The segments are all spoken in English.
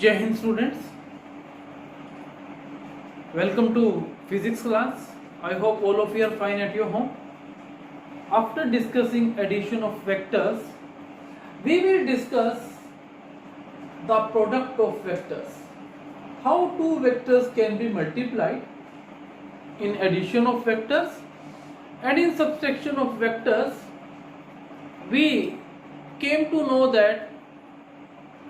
Jai Hind students, welcome to physics class. I hope all of you are fine at your home. After discussing addition of vectors, we will discuss the product of vectors. How two vectors can be multiplied in addition of vectors, and in subtraction of vectors we came to know that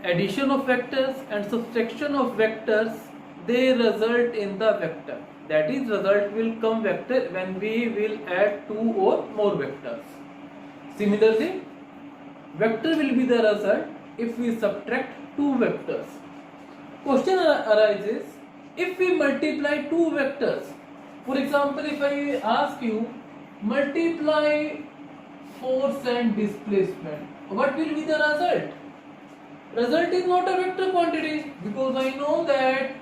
addition of vectors and subtraction of vectors, they result in the vector. That is, result will come vector when we will add two or more vectors. Similarly, vector will be the result if we subtract two vectors. Question arises, if we multiply two vectors. For example, if I ask you multiply force and displacement, what will be the result? Result is not a vector quantity, because I know that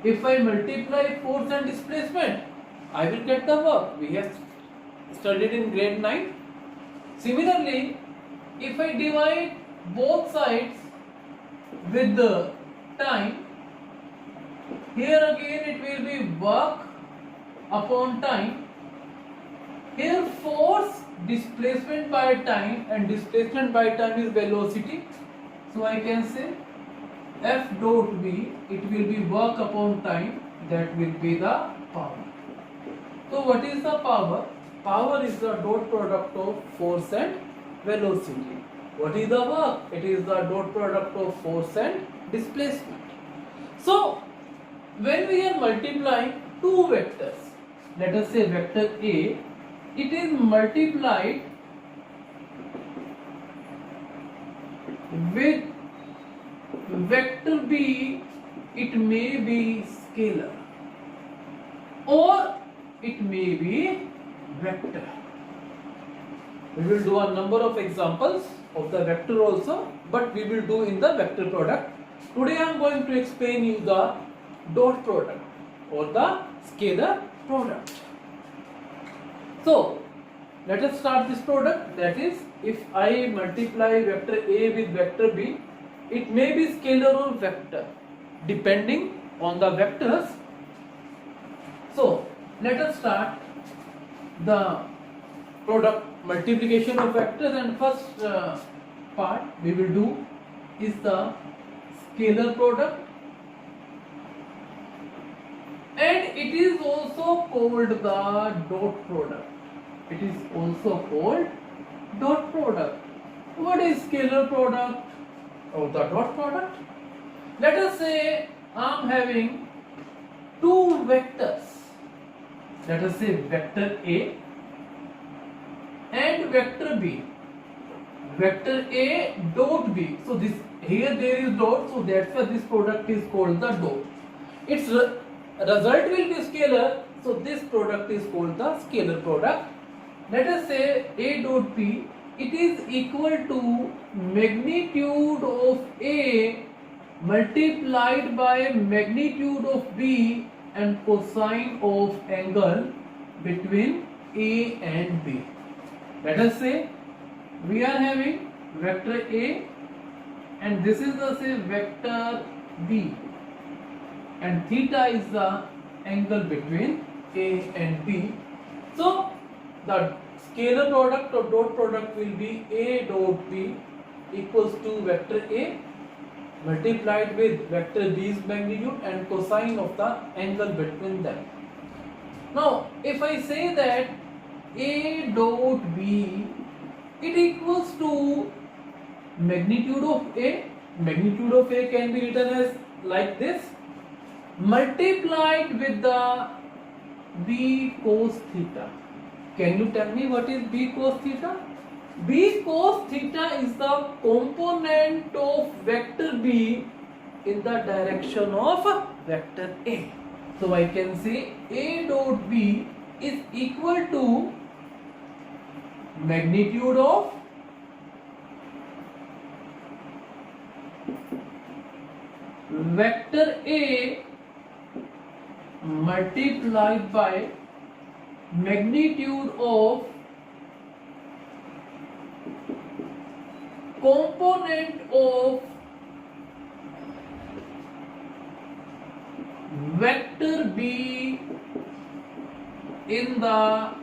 if I multiply force and displacement, I will get the work. We have studied in grade 9. Similarly, if I divide both sides with the time, here again it will be work upon time. Here force, displacement by time, and displacement by time is velocity. So I can say F dot V, it will be work upon time, that will be the power. So what is the power? Power is the dot product of force and velocity. What is the work? It is the dot product of force and displacement. So when we are multiplying two vectors, let us say vector A, it is multiplied with vector B, it may be scalar or it may be vector. We will do a number of examples of the vector also, but we will do in the vector product. Today I am going to explain you the dot product or the scalar product. So let us start this product. That is, if I multiply vector A with vector B, it may be scalar or vector depending on the vectors. So let us start the product multiplication of vectors, and first part we will do is the scalar product, and it is also called the dot product. It is also called dot product. What is scalar product or the dot product? Let us say I am having two vectors. Let us say vector A and vector B. Vector A dot B. So this here there is dot, so that's why this product is called the dot. Its result will be scalar, so this product is called the scalar product. Let us say A dot B, it is equal to magnitude of A multiplied by magnitude of B and cosine of angle between A and B. Let us say we are having vector A and this is the say vector B, and theta is the angle between A and B. So the scalar product or dot product will be A dot B equals to vector A multiplied with vector B's magnitude and cosine of the angle between them. Now if I say that A dot B, it equals to magnitude of A. Magnitude of A can be written as like this, multiplied with the B cos theta. Can you tell me what is B cos theta? B cos theta is the component of vector B in the direction of vector A. So I can say A dot B is equal to magnitude of vector A multiplied by magnitude of component of vector B in the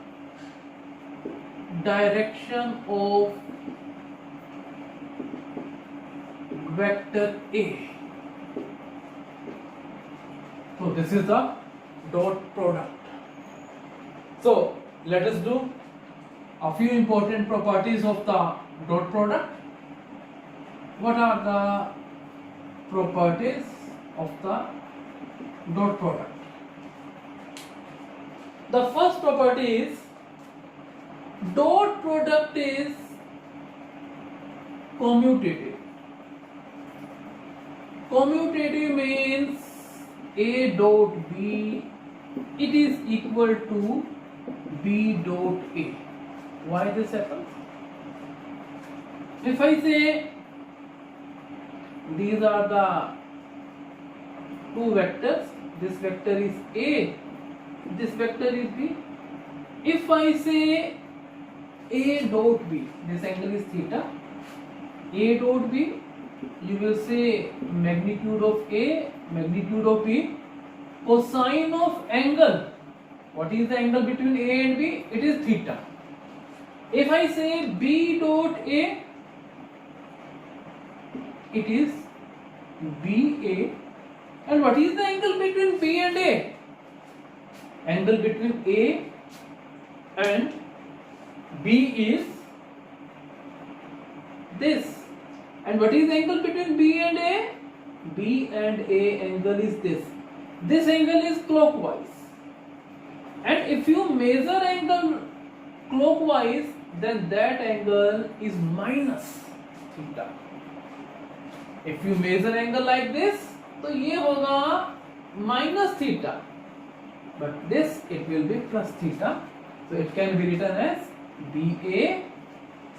direction of vector A. So this is the dot product. So let us do a few important properties of the dot product. What are the properties of the dot product? The first property is dot product is commutative. Commutative means A dot B, it is equal to B dot A. Why this happens? If I say these are the two vectors, this vector is A, this vector is B. If I say A dot B, this angle is theta, A dot B, you will say magnitude of A, magnitude of B, cosine of angle. What is the angle between A and B? It is theta. If I say B dot A, it is BA. And what is the angle between B and A? Angle between A and B is this. And what is the angle between B and A? B and A angle is this. This angle is clockwise. And if you measure angle clockwise, then that angle is minus theta. If you measure angle like this, तो ये होगा minus theta. But this, it will be plus theta. So it can be written as BA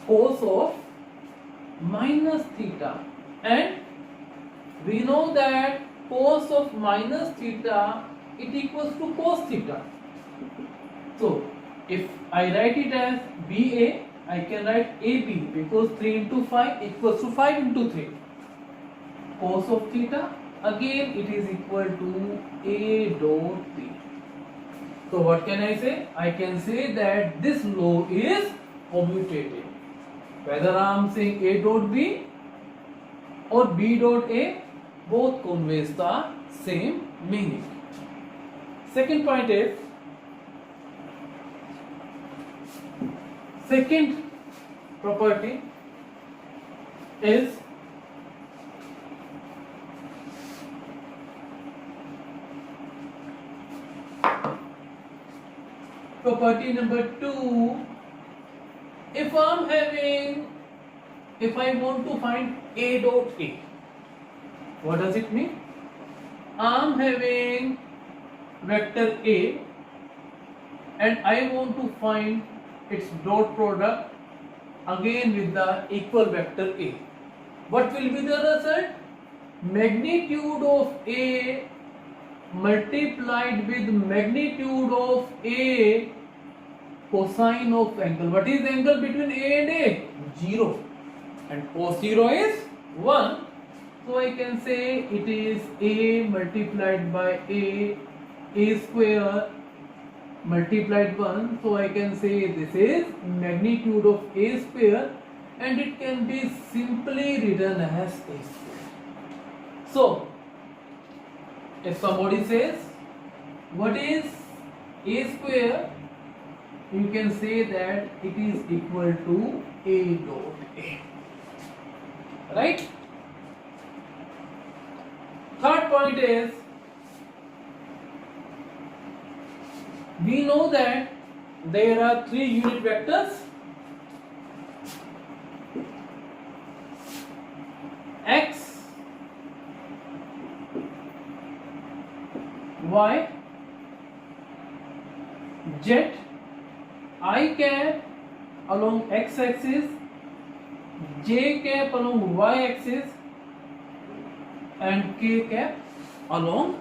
cos of minus theta. And we know that cos of minus theta, it equals to cos theta. So if I write it as BA, I can write AB because 3 into 5 equals to 5 into 3. Cos of theta, again it is equal to A dot B. So what can I say? I can say that this law is commutative. Whether I am saying A dot B or B dot A, both conveys the same meaning. Second point is, second property is property number 2. If I want to find A dot A, what does it mean? I am having vector A and I want to find its dot product again with the equal vector A. What will be the result? Magnitude of A multiplied with magnitude of A cosine of angle. What is the angle between A and A? 0. And cos 0 is 1. So I can say it is A multiplied by A square multiplied 1. So I can say this is magnitude of A square, and it can be simply written as A square. So if somebody says what is A square, you can say that it is equal to A dot A. Right? Third point is, we know that there are 3 unit vectors x, y, z, I cap along x axis, j cap along y axis, and k cap along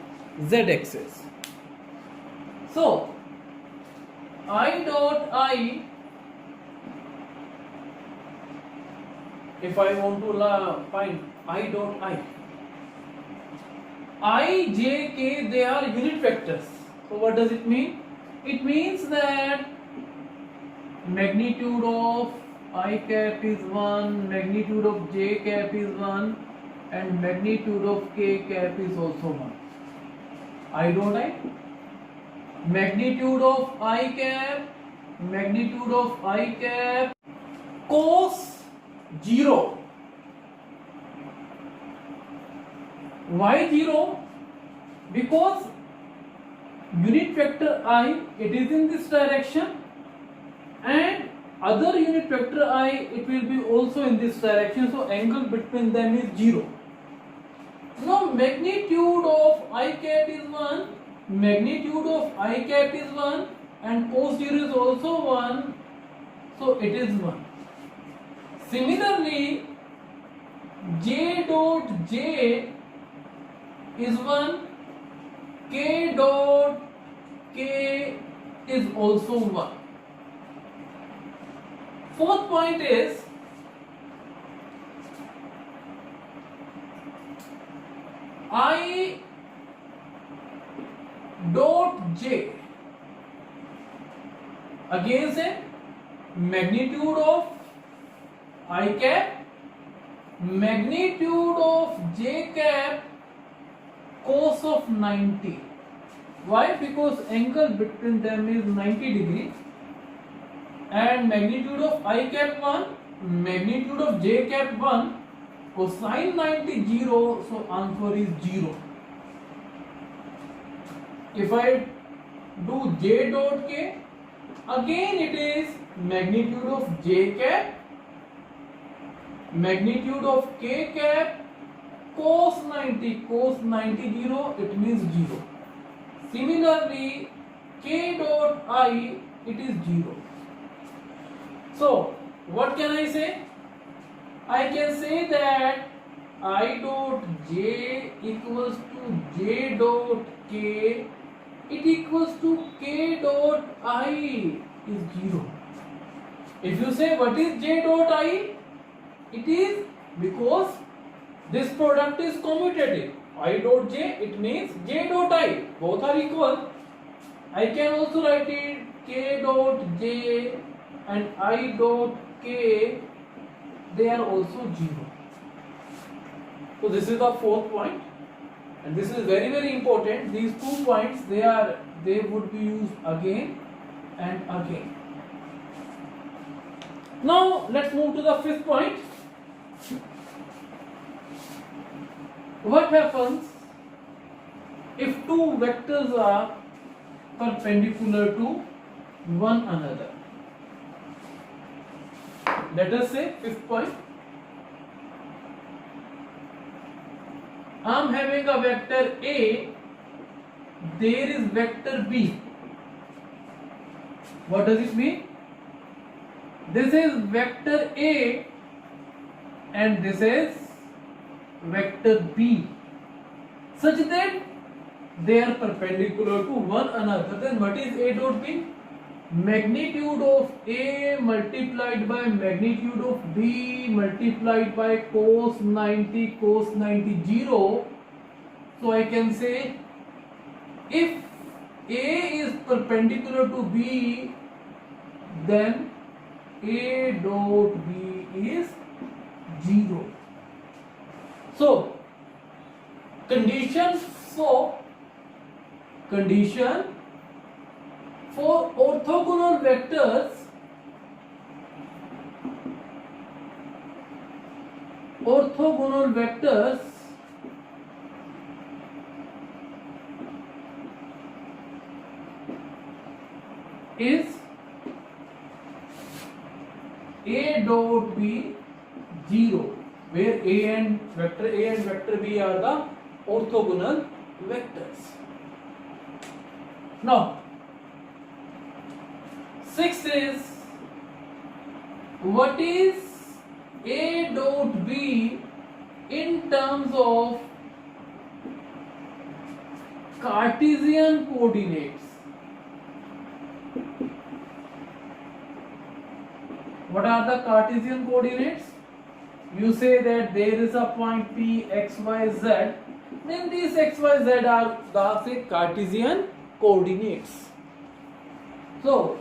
z axis. So I dot I, if I want to find I dot I, I, J, K, they are unit vectors. So what does it mean? It means that magnitude of I cap is 1, magnitude of J cap is 1, and magnitude of K cap is also 1. I dot I. Magnitude of I cap, cos 0. Why 0? Because unit vector I, it is in this direction, and other unit vector I, it will be also in this direction, so angle between them is 0. Now magnitude of I cap is 1, magnitude of I cap is 1, and cos 0 is also 1, so it is 1. Similarly, J dot J is 1, K dot K is also 1. Fourth point is I dot J, again say magnitude of I cap, magnitude of J cap, cos of 90. Why? Because angle between them is 90 degree, and magnitude of I cap 1, magnitude of J cap 1, cosine 90 0, so answer is 0. If I do J dot K, again it is magnitude of J cap, magnitude of K cap, cos 90 0, it means 0. Similarly, K dot I, it is 0. So what can I say? I can say that I dot J equals to J dot K, it equals to K dot I is 0. If you say what is J dot I, it is because this product is commutative. I dot J, it means J dot I, both are equal. I can also write it K dot J and I dot K, they are also 0. So this is the fourth point, and this is very very important. These 2 points, they would be used again and again. Now let's move to the fifth point. What happens if 2 vectors are perpendicular to one another? Let us say fifth point. I am having a vector A, there is vector B. What does it mean? This is vector A and this is vector B, such that they are perpendicular to one another. Then what is A dot B? Magnitude of A multiplied by magnitude of B multiplied by cos 90 0. So I can say if A is perpendicular to B, then A dot B is 0. So condition for orthogonal vectors, is A dot B 0, where vector A and vector B are the orthogonal vectors. Now 6 is, what is A dot B in terms of Cartesian coordinates? What are the Cartesian coordinates? You say that there is a point P, X, Y, Z then these x, y, z are the say Cartesian coordinates. So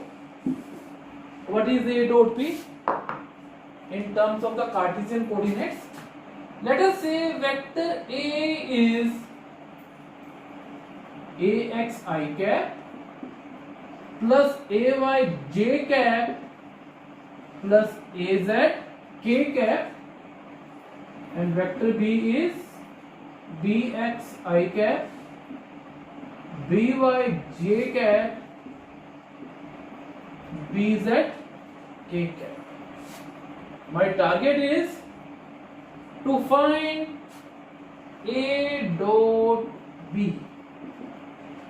what is A dot P in terms of the Cartesian coordinates? Let us say vector A is ax I cap plus ay j cap plus az k cap, and vector B is bx I cap by j cap bz k cap. My target is to find A dot B.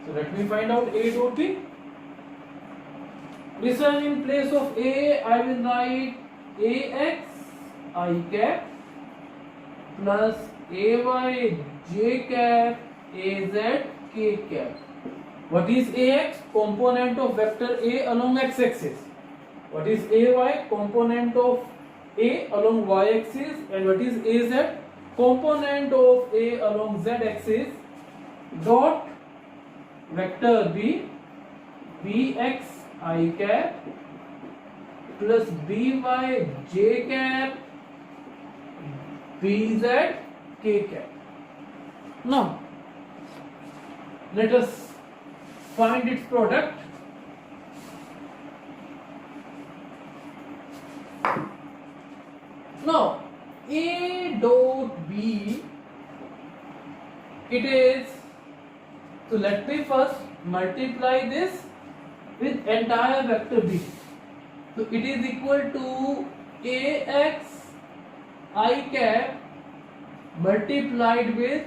So let me find out A dot B. Listen, in place of A I will write ax I cap plus ay j cap az k cap. What is ax? Component of vector A along x-axis. What is ay? Component of A along y-axis. And what is az? Component of A along z-axis. Dot vector B bx I cap plus by j cap bz k cap. Now let us find its product. Now A dot B, it is, so let me first multiply this with entire vector B. So it is equal to ax I cap multiplied with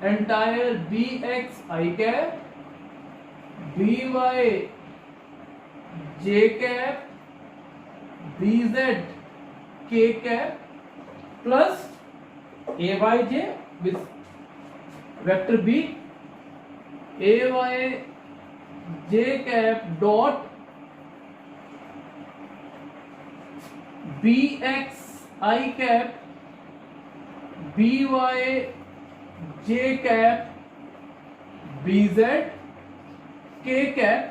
entire bx I cap by j cap bz k cap plus ay with vector B ay j cap dot bx I cap by j cap bz k cap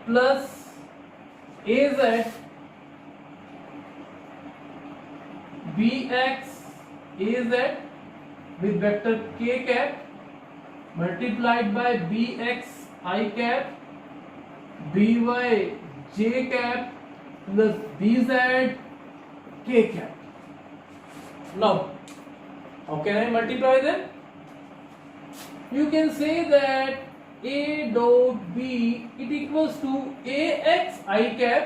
plus az bx az with vector k cap multiplied by bx I cap by j cap plus bz k cap. Now how can I multiply them? You can say that A dot B it equals to ax I cap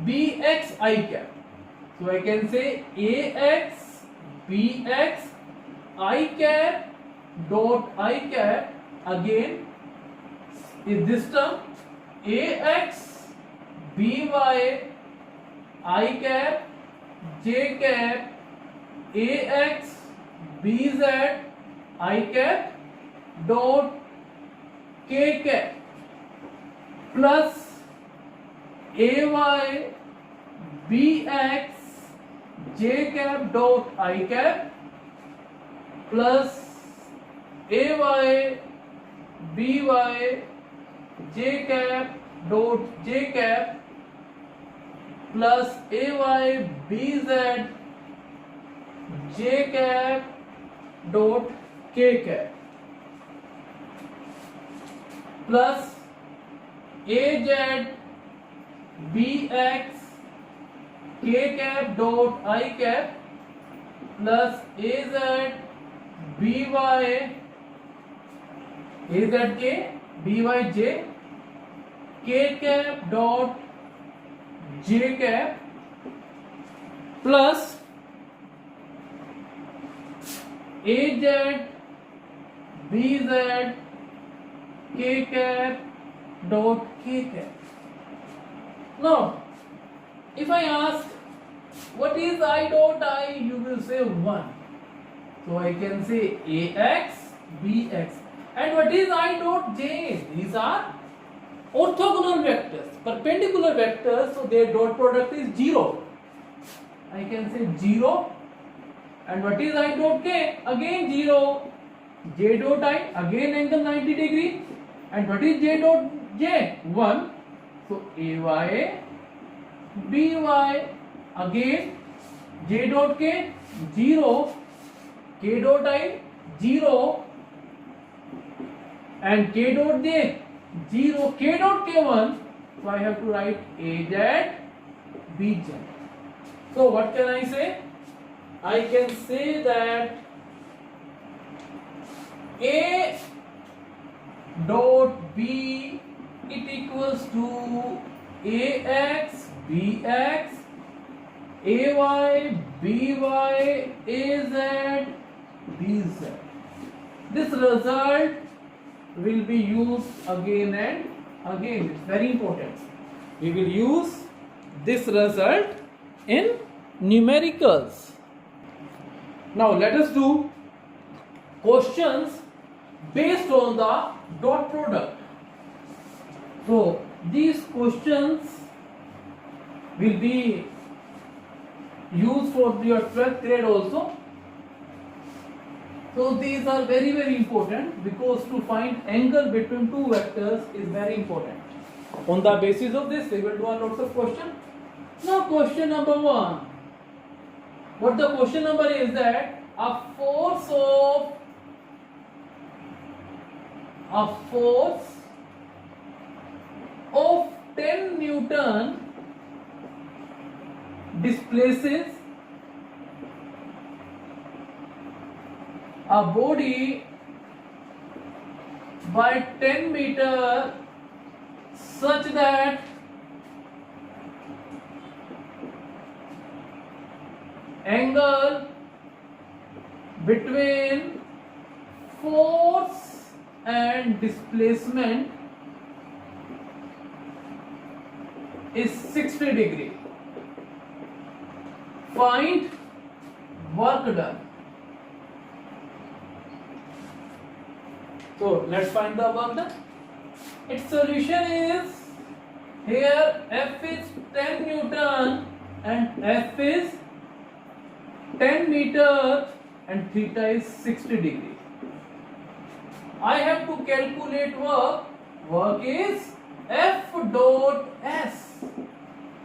bx I cap. So I can say ax bx I cap dot I cap, again is this term ax by I cap j cap ax bz I cap dot k cap plus ay bx j cap dot I cap plus ay by j cap dot j cap plus ay bz j cap dot k cap plus az bx k cap dot I cap plus az by az k by j k cap dot j cap plus az bz k cap dot k cap. Now if I ask what is I dot I, you will say 1. So I can say ax bx. And what is I dot j? These are orthogonal vectors, perpendicular vectors, so their dot product is 0. I can say 0, And what is I dot k? Again 0. J dot I, again angle 90 degree. And what is J dot J? 1. So AY, BY, again J dot K, 0. K dot I, 0. And K dot J, 0. K dot K1. So I have to write AZ, BZ. So what can I say? I can say that A dot B, it equals to AX, BX, AY, BY, AZ, BZ. This result will be used again and again. It's very important. We will use this result in numericals. Now let us do questions based on the dot product. So these questions will be used for your 12th grade also. So these are very important because to find angle between two vectors is very important. On the basis of this, we will do a lots of questions. Now question number 1. What the question number is that a force of 10 Newton displaces a body by 10 meter such that angle between force and displacement is 60 degree. Find work done. So let's find the work done. Its solution is here F is 10 Newton and F is 10 meter and theta is 60 degree. I have to calculate work. Work is F dot S.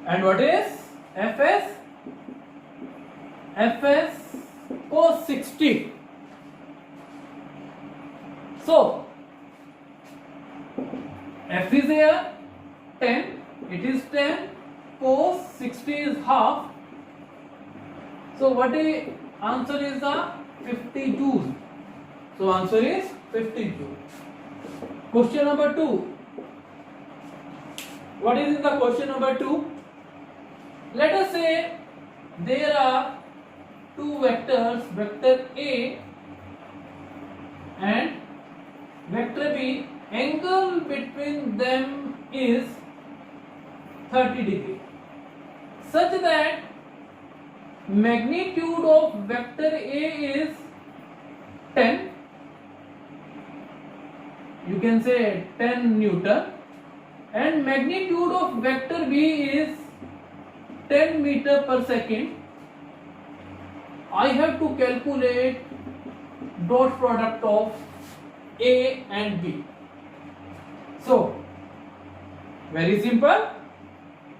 And what is Fs? Fs cos 60. So F is here 10. It is 10. Cos 60 is half. So what the answer is the 50 joules. So answer is 50 joules. Question number 2. What is in the question number 2? Let us say there are two vectors, vector A and vector B. Angle between them is 30 degree such that magnitude of vector A is 10. You can say 10 Newton and magnitude of vector B is 10 meter per second. I have to calculate dot product of A and B. So very simple.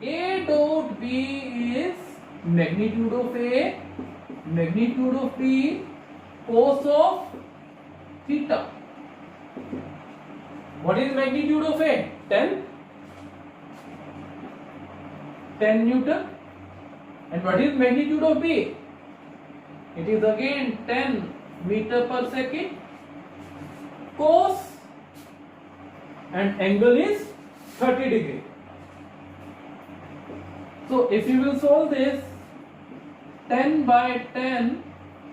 A dot B is magnitude of A, magnitude of B, cos of theta. What is magnitude of A? 10 Newton. And what is magnitude of B? It is again 10 meter per second. Cos and angle is 30 degree. So if you will solve this, 10 by 10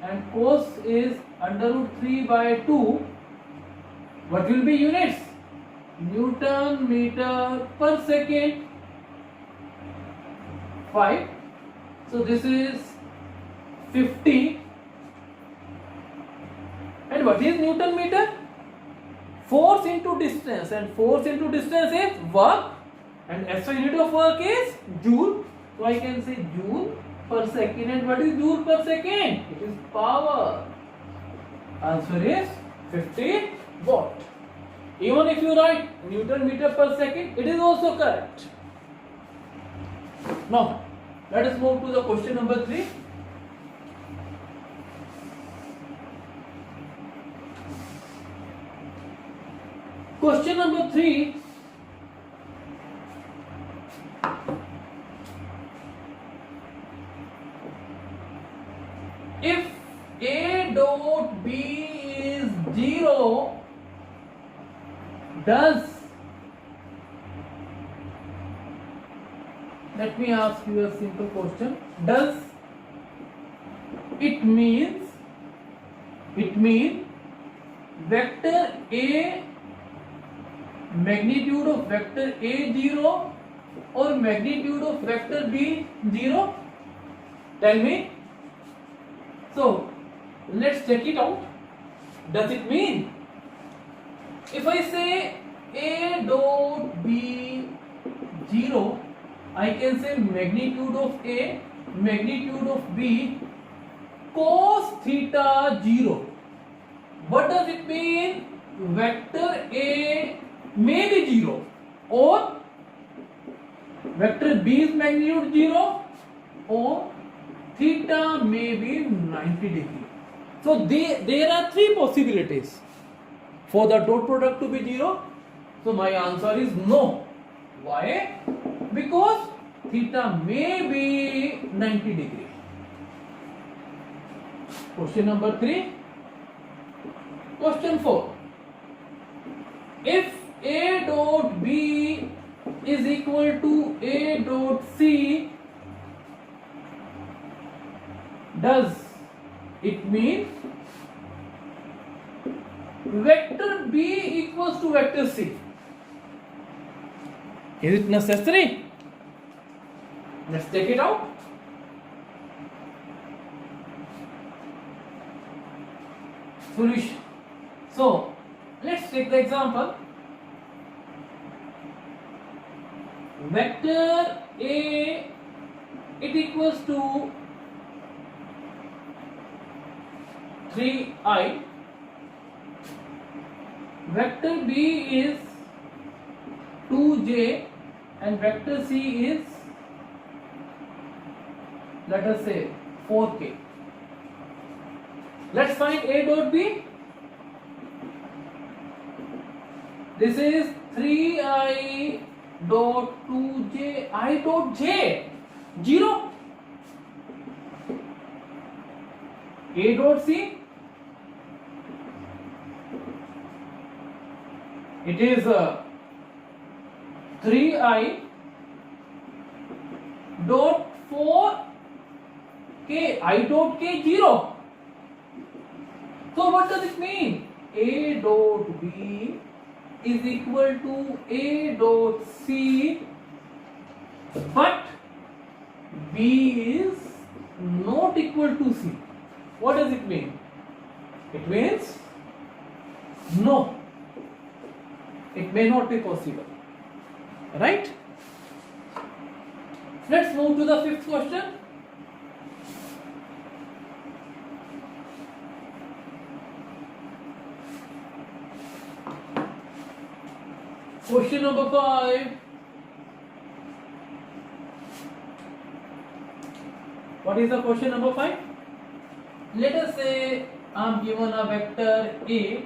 and cos is under root 3 by 2. What will be units? Newton meter per second 5. So this is 50. And what is Newton meter? Force into distance, and force into distance is work, and SI unit of work is joule. So I can say joule per second. And what is joule per second? It is power. Answer is 50 watt. Even if you write Newton meter per second, it is also correct. Now, let us move to the question number 3. Question number 3. If A dot B is 0, let me ask you a simple question. Does it mean vector A, magnitude of vector A 0 or magnitude of vector B 0? Tell me. So let's check it out. Does it mean, if I say A dot B 0, I can say magnitude of A, magnitude of B, cos theta 0. What does it mean? Vector A may be 0 or vector B's magnitude 0 or theta may be 90 degree. So there are three possibilities for the dot product to be 0. So my answer is no. Why? Because theta may be 90 degree. Question number 3. Question 4. If A dot B is equal to A dot C, does it mean vector B equals to vector C? Is it necessary? Let's take it out. Solution. So let's take the example. Vector A, it equals to 3i. Vector B is 2j and vector C is, let us say, 4k. Let's find A dot B. This is 3i dot 2j, I dot j 0. A dot C, it is 3i dot 4k, I dot k 0. So what does it mean? A dot B is equal to A dot C, but B is not equal to C. What does it mean? It means no, it may not be possible. Right? Let's move to the 5th question. Question number 5. What is the question number 5? Let us say I am given a vector A,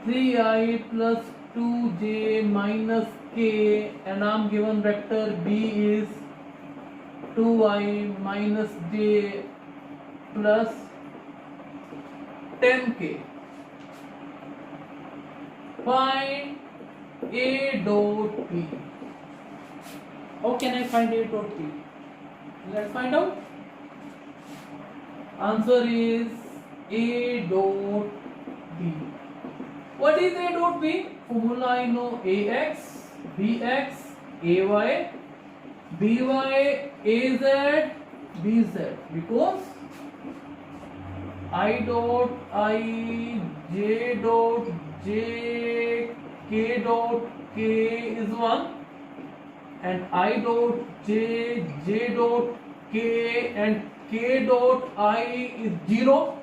3i plus 2j minus k, and I am given vector B is 2i minus j plus 10k. Find A dot P. How can I find A dot P? Let's find out. Answer is A dot B. What is A dot B? Formula I know: AX, BX, AY, BY, AZ, BZ. Because I dot I, J dot J, K dot K is 1, and I dot J, J dot k, and k dot I is 0,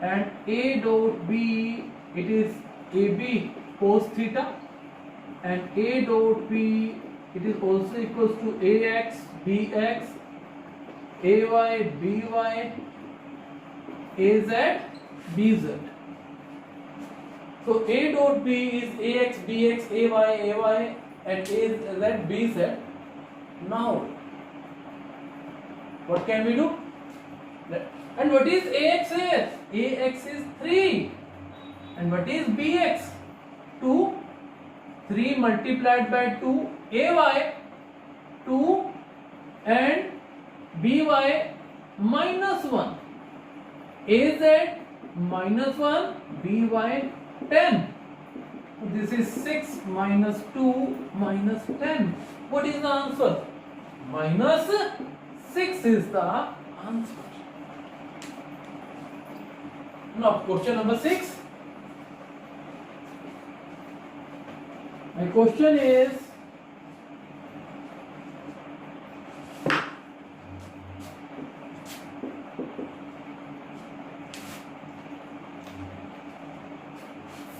and a dot b, it is ab cos theta, and a dot b, it is also equals to ax bx, ay by, az bz. So a dot b is ax bx ay and az bz. Now what can we do? And what is ax here? Ax is 3. And what is bx? 2. 3 multiplied by 2. Ay 2 and by minus 1. Az minus 1, by 10. So this is 6 minus 2 minus 10. What is the answer? Minus 6 is the answer. Now question number 6. My question is,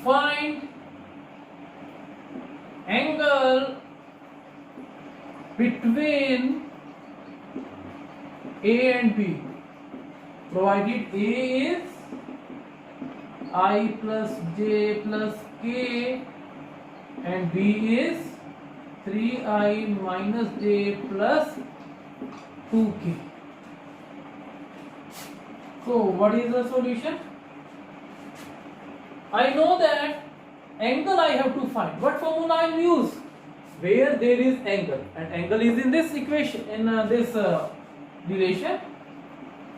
find angle between A and B, provided A is I plus j plus k and B is 3i minus j plus 2k. So what is the solution? I know that angle I have to find. What formula I will use? Where there is angle, and angle is in this equation, in this relation.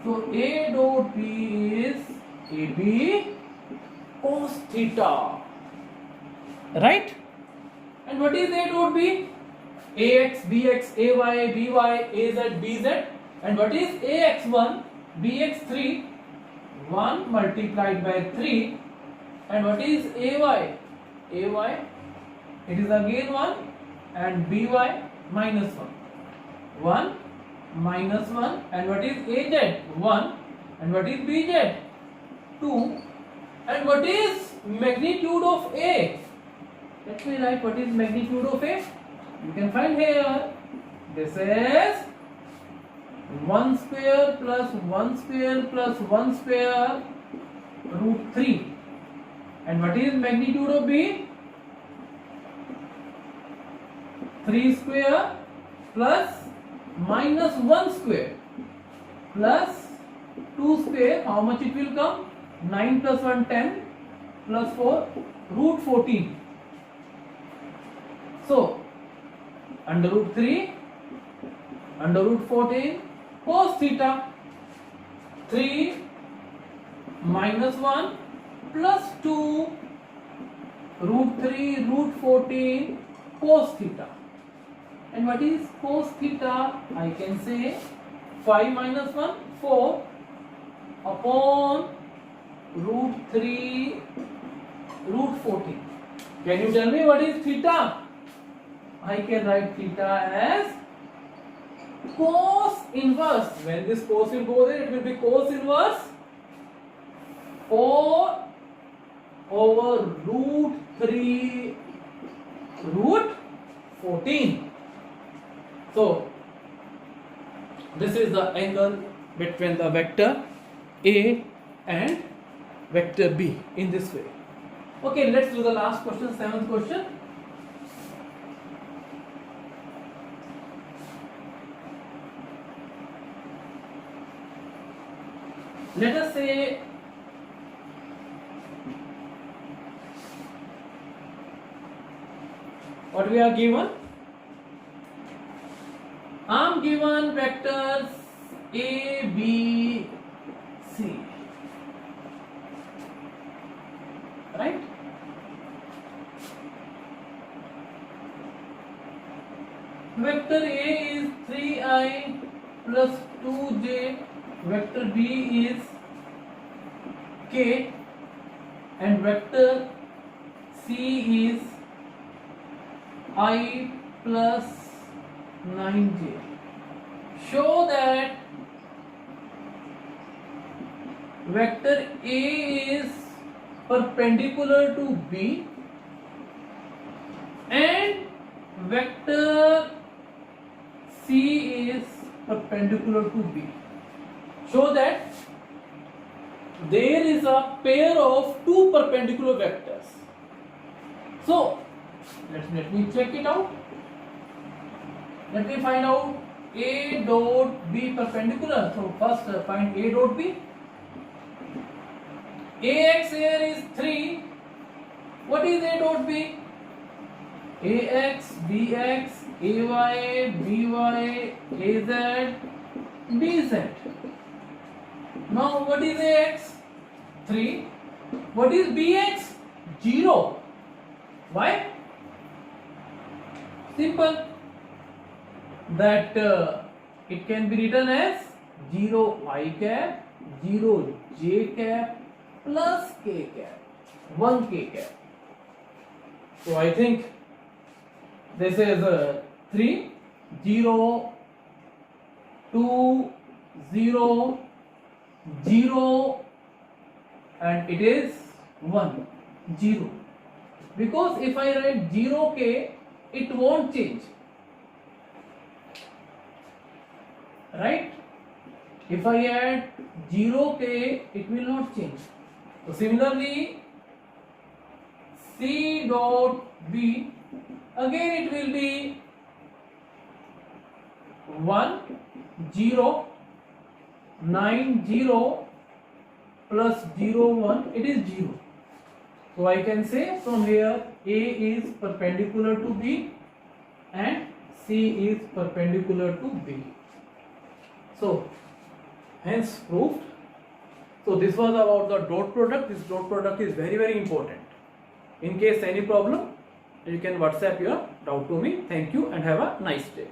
So A dot B is AB cos theta, right? And what is A dot B? AX, BX, AY, BY, AZ, BZ. And what is AX1, BX3? 1 multiplied by 3. And what is AY? AY, it is again 1, and BY minus 1. 1 minus 1. And what is AZ? 1. And what is BZ? 2. And what is magnitude of A? Let me write what is magnitude of A. You can find here. This is 1 square plus 1 square plus 1 square root 3. And what is magnitude of B? 3 square plus minus 1 square plus 2 square. How much it will come? 9 plus 1, 10 plus 4, root 14. So, under root 3, under root 14, cos theta, 3 minus 1 plus 2, root 3, root 14, cos theta. And what is cos theta? I can say 5 minus 1, 4 upon root 3, root 14. Can you tell me what is theta? I can write theta as cos inverse. When this cos will go there, it will be cos inverse 4 over root 3 root 14. So this is the angle between the vector A and vector B in this way. Okay, let's do the last question, 7th question. Let us say what we are given. I am given vectors A, B, C. Right? Vector A is 3i plus 2j. Vector B is k, and vector C is I plus 9j. show that vector A is perpendicular to B and vector C is perpendicular to B. Show that there is a pair of two perpendicular vectors. So let me check it out. Let me find out A dot B perpendicular. So first find A dot B. AX here is 3. What is A dot B? AX, BX, AY, BY, AZ, BZ. Now what is AX? 3. What is BX? 0. Why? Simple. That it can be written as 0 I cap, 0 J cap plus K cap, 1 K cap. So I think this is 3, 0, 2, 0, 0 and it is 1, 0. Because if I write 0K, it won't change. Right? If I add 0K, it will not change. So similarly, C dot B, again it will be 1, 0, 9, 0 plus 0, 1, it is 0. So I can say from here A is perpendicular to B and C is perpendicular to B. So hence proved. So this was about the dot product. This dot product is very, very important. In case any problem, you can WhatsApp your doubt to me. Thank you and have a nice day.